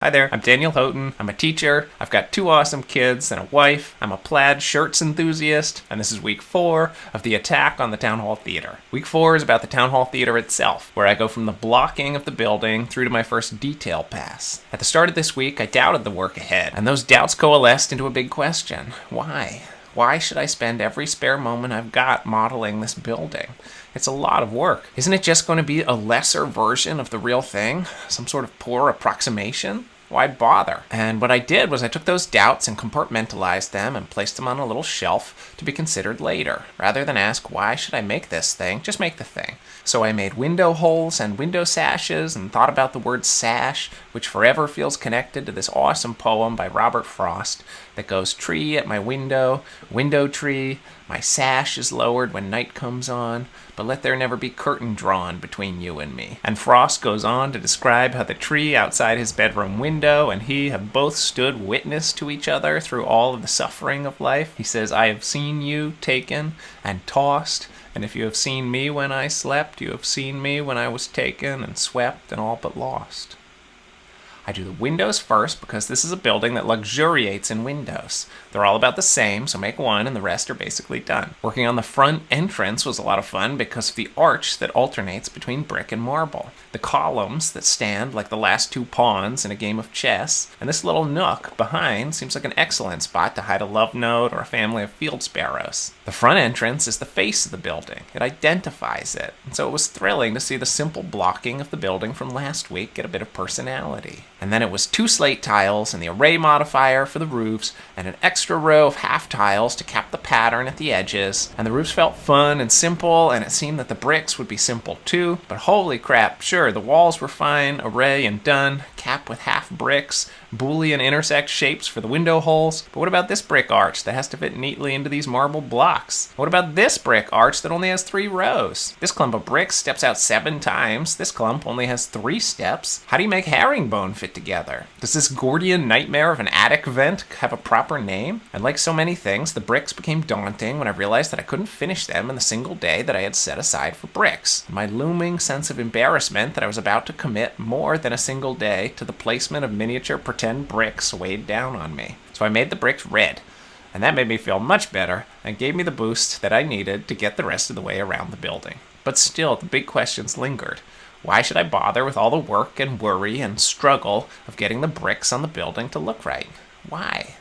Hi there, I'm Daniel Houghton. I'm a teacher. I've got 2 awesome kids and a wife. I'm a plaid shirts enthusiast, and this is week 4 of the attack on the Town Hall Theater. Week 4 is about the Town Hall Theater itself, where I go from the blocking of the building through to my first detail pass. At the start of this week, I doubted the work ahead, and those doubts coalesced into a big question. Why? Why should I spend every spare moment I've got modeling this building? It's a lot of work. Isn't it just going to be a lesser version of the real thing? Some sort of poor approximation? Why bother? And what I did was I took those doubts and compartmentalized them and placed them on a little shelf to be considered later. Rather than ask, why should I make this thing? Just make the thing. So I made window holes and window sashes and thought about the word sash, which forever feels connected to this awesome poem by Robert Frost that goes, tree at my window, window tree, my sash is lowered when night comes on, but let there never be curtain drawn between you and me. And Frost goes on to describe how the tree outside his bedroom window and he have both stood witness to each other through all of the suffering of life. He says, I have seen you taken and tossed, and if you have seen me when I slept, you have seen me when I was taken and swept and all but lost. I do the windows first because this is a building that luxuriates in windows. They're all about the same, so make one and the rest are basically done. Working on the front entrance was a lot of fun because of the arch that alternates between brick and marble, the columns that stand like the last 2 pawns in a game of chess, and this little nook behind seems like an excellent spot to hide a love note or a family of field sparrows. The front entrance is the face of the building. It identifies it, and so it was thrilling to see the simple blocking of the building from last week get a bit of personality. And then it was 2 slate tiles and the array modifier for the roofs and an extra row of half tiles to cap the pattern at the edges. And the roofs felt fun and simple, and it seemed that the bricks would be simple too. But holy crap, sure, the walls were fine, array and done, cap with half bricks, Boolean intersect shapes for the window holes. But what about this brick arch that has to fit neatly into these marble blocks? What about this brick arch that only has 3 rows? This clump of bricks steps out 7 times. This clump only has 3 steps. How do you make herringbone fit together? Does this Gordian nightmare of an attic vent have a proper name? And like so many things, the bricks became daunting when I realized that I couldn't finish them in the single day that I had set aside for bricks. My looming sense of embarrassment that I was about to commit more than a single day to the placement of miniature pretend bricks weighed down on me. So I made the bricks red, and that made me feel much better and gave me the boost that I needed to get the rest of the way around the building. But still, the big questions lingered. Why should I bother with all the work and worry and struggle of getting the bricks on the building to look right? Why?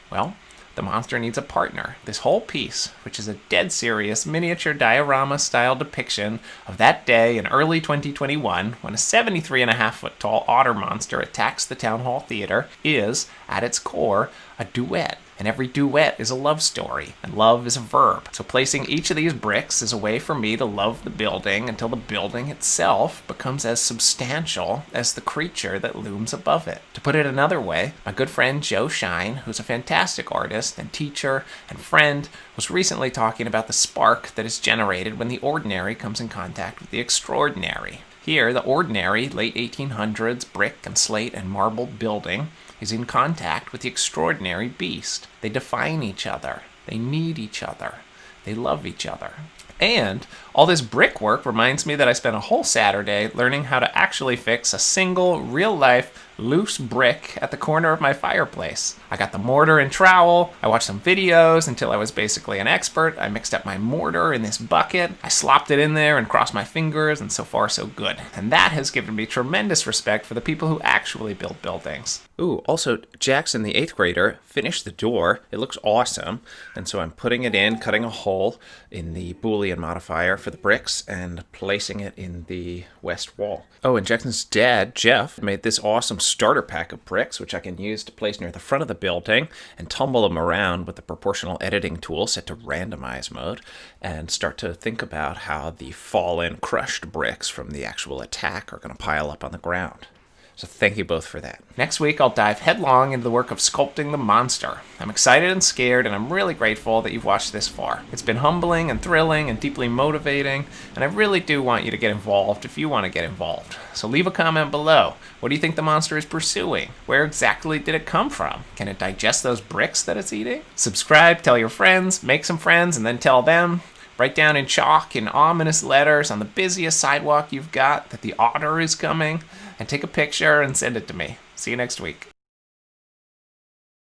Well, the monster needs a partner. This whole piece, which is a dead serious miniature diorama-style depiction of that day in early 2021 when a 73.5-foot tall otter monster attacks the Town Hall Theater, is, at its core, a duet. And every duet is a love story, and love is a verb. So placing each of these bricks is a way for me to love the building until the building itself becomes as substantial as the creature that looms above it. To put it another way, my good friend Joe Shine, who's a fantastic artist and teacher and friend, was recently talking about the spark that is generated when the ordinary comes in contact with the extraordinary. Here, the ordinary, late 1800s brick and slate and marble building is in contact with the extraordinary beast. They define each other. They need each other. They love each other. And all this brickwork reminds me that I spent a whole Saturday learning how to actually fix a single, real-life, loose brick at the corner of my fireplace. I got the mortar and trowel. I watched some videos until I was basically an expert. I mixed up my mortar in this bucket. I slopped it in there and crossed my fingers, and so far so good. And that has given me tremendous respect for the people who actually build buildings. Ooh, also, Jackson, the 8th grader, finished the door. It looks awesome. And so I'm putting it in, cutting a hole in the Boolean modifier for the bricks, and placing it in the west wall. Oh, and Jackson's dad, Jeff, made this awesome starter pack of bricks, which I can use to place near the front of the building and tumble them around with the proportional editing tool set to randomize mode, and start to think about how the fallen, crushed bricks from the actual attack are going to pile up on the ground. So thank you both for that. Next week, I'll dive headlong into the work of sculpting the monster. I'm excited and scared, and I'm really grateful that you've watched this far. It's been humbling and thrilling and deeply motivating, and I really do want you to get involved if you want to get involved. So leave a comment below. What do you think the monster is pursuing? Where exactly did it come from? Can it digest those bricks that it's eating? Subscribe, tell your friends, make some friends, and then tell them. Write down in chalk in ominous letters on the busiest sidewalk you've got that the otter is coming, and take a picture and send it to me. See you next week.